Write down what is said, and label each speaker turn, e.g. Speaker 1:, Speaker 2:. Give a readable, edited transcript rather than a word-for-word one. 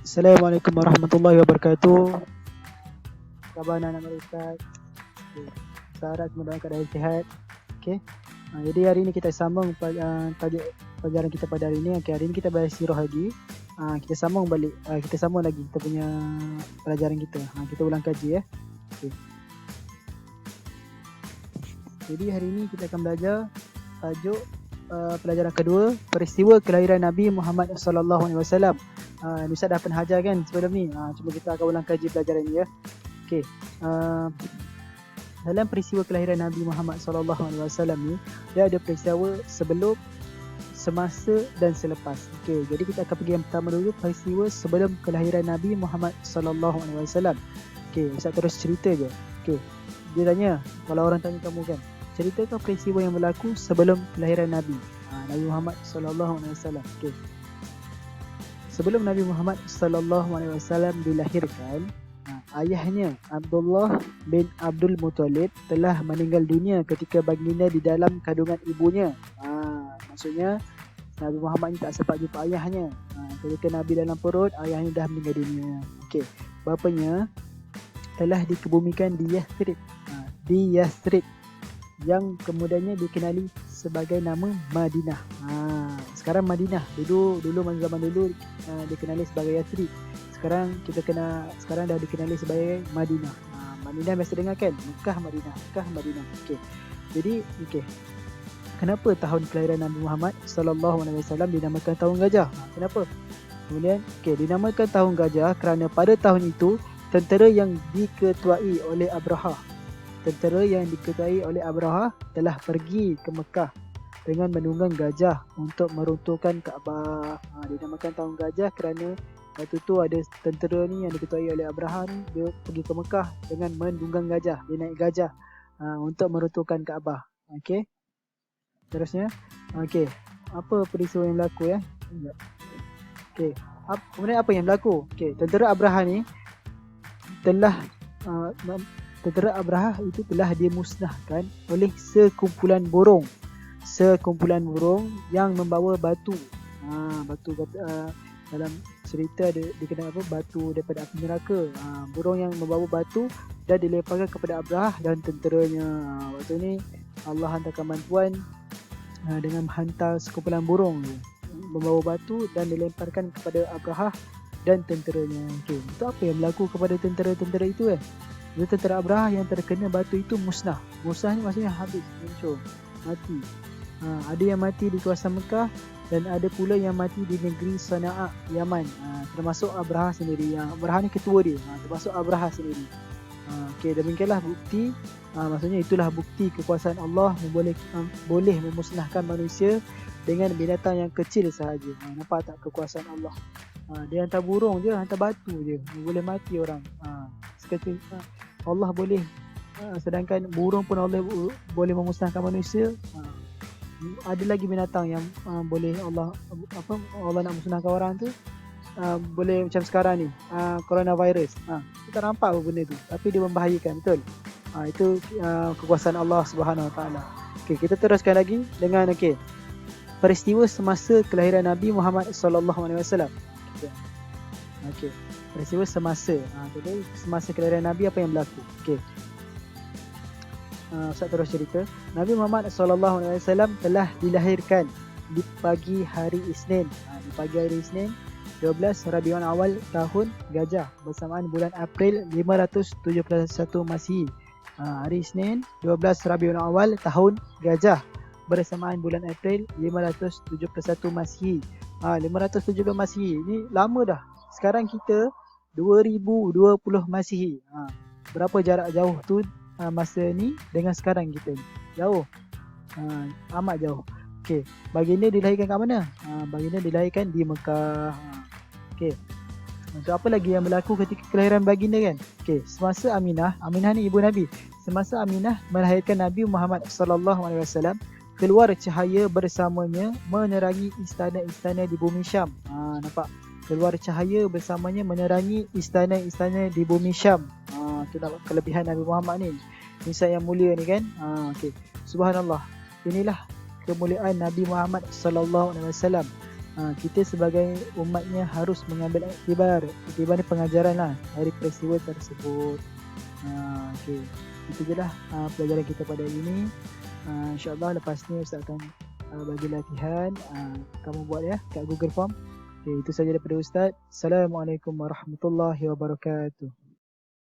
Speaker 1: Assalamualaikum warahmatullahi wabarakatuh. Khabar anak-anak Ustaz. Okay. Saya harap semua dalam keadaan sihat. Okay. Jadi hari ini kita sambung tajuk pelajaran kita pada hari ini. Okay, hari ini kita bahas sirah lagi. Kita sambung balik. Kita sambung lagi kita punya pelajaran kita. Kita ulang kaji ya. Okay. Jadi hari ini kita akan belajar tajuk pelajaran kedua, peristiwa kelahiran Nabi Muhammad sallallahu alaihi wasallam. Ustaz dah pernah ajar kan sebelum ni. Cuma kita akan ulang kaji pelajaran ni ya. Okey. Dalam peristiwa kelahiran Nabi Muhammad sallallahu alaihi wasallam ni, dia ada peristiwa sebelum, semasa dan selepas. Okey, jadi kita akan pergi yang pertama dulu, peristiwa sebelum kelahiran Nabi Muhammad sallallahu alaihi wasallam. Okey, Ustaz terus cerita je. Okey. Dia tanya, kalau orang tanya kamu kan, ceritakan peristiwa yang berlaku sebelum kelahiran Nabi. Nabi Muhammad sallallahu alaihi wasallam. Okey. Sebelum Nabi Muhammad sallallahu alaihi wasallam dilahirkan, ayahnya Abdullah bin Abdul Muttalib telah meninggal dunia ketika baginda di dalam kandungan ibunya. Maksudnya Nabi Muhammad ni tak sempat jumpa ayahnya. Ketika Nabi dalam perut, ayahnya dah meninggal dunia. Okey, bapanya telah dikebumikan di Yathrib, yang kemudiannya dikenali sebagai nama Madinah. Sekarang Madinah, dulu zaman dulu dikenali sebagai Yathrib. Sekarang dah dikenali sebagai Madinah. Madinah biasa dengar kan? Mekah Madinah. Okey. Jadi kenapa tahun kelahiran Nabi Muhammad sallallahu alaihi wasallam dinamakan tahun gajah? Kenapa? Kemudian dinamakan tahun gajah kerana pada tahun itu tentera yang diketuai oleh Abraha telah pergi ke Mekah dengan menunggang gajah untuk meruntuhkan Kaabah. Dinamakan tahun gajah kerana waktu tu ada tentera ni yang diketuai oleh Abraha ni, dia pergi ke Mekah dengan menunggang gajah. Dia naik gajah untuk meruntuhkan Kaabah. Okey. Terusnya, okey, apa peristiwa yang berlaku ya? Okey. Kemudian apa yang berlaku? Okey, tentera Abraha itu telah dimusnahkan oleh sekumpulan burung yang membawa batu. Dalam cerita dikenal batu daripada api neraka. Burung yang membawa batu dan dilemparkan kepada Abraha dan tenteranya. Waktu ni Allah hantarkan bantuan dengan menghantar sekumpulan burung membawa batu dan dilemparkan kepada Abraha dan tenteranya. Okey, itu apa yang berlaku kepada tentera-tentera itu Itu tentera Abraha yang terkena batu itu musnah. Musnah ni maksudnya habis, hancur, mati. Ada yang mati di kawasan Mekah dan ada pula yang mati di negeri Sana'a, Yaman. Termasuk Abraha sendiri. Abraha ni ketua dia. Termasuk Abraha sendiri. Okey, demikianlah bukti. Maksudnya itulah bukti kekuasaan Allah boleh memusnahkan manusia dengan binatang yang kecil sahaja. Nampak tak kekuasaan Allah? Dia hantar burung je, hantar batu je, boleh mati orang. Sekecil Allah boleh, sedangkan burung pun Allah boleh memusnahkan manusia. Ada lagi binatang yang boleh Allah nak musnahkan orang tu. Boleh macam sekarang ni, coronavirus. Kita nampak apa benda tu, tapi dia membahayakan, betul? Itu kekuasaan Allah Subhanahu Wa Taala. Okey, kita teruskan lagi dengan peristiwa semasa kelahiran Nabi Muhammad sallallahu alaihi wasallam. Okey. Peristiwa semasa. Jadi semasa kelahiran Nabi apa yang berlaku? Okey. Ustaz terus cerita. Nabi Muhammad sallallahu alaihi wasallam telah dilahirkan di pagi hari Isnin. 12 Rabiul Awal tahun Gajah bersamaan bulan April 571 Masihi. Hari Isnin 12 Rabiul Awal tahun Gajah bersamaan bulan April 571 Masihi. 570 Masihi. Ini lama dah. Sekarang kita 2020 Masihi. Berapa jarak jauh tu masa ni dengan sekarang kita ni? Jauh. Amat jauh. Okey, baginda dilahirkan kat mana? Baginda dilahirkan di Mekah. Okey. So, apa lagi yang berlaku ketika kelahiran baginda kan? Okey, semasa Aminah ni ibu Nabi. Semasa Aminah melahirkan Nabi Muhammad sallallahu alaihi wasallam, keluar cahaya bersamanya menerangi istana-istana di bumi Syam. Nampak? Keluar cahaya bersamanya menerangi istana-istana di bumi Syam. Itu kelebihan Nabi Muhammad ni. Insan yang mulia ni kan? Okey. Subhanallah. Inilah kemuliaan Nabi Muhammad sallallahu alaihi wasallam. kita sebagai umatnya harus mengambil iktibar. Iktibar ni pengajaran lah dari peristiwa tersebut. Okay. Itu je lah pelajaran kita pada hari ini. InsyaAllah lepas ni Ustaz akan bagi latihan. Kamu buat ya kat Google Form. Okay, itu saja daripada Ustaz. Assalamualaikum warahmatullahi wabarakatuh.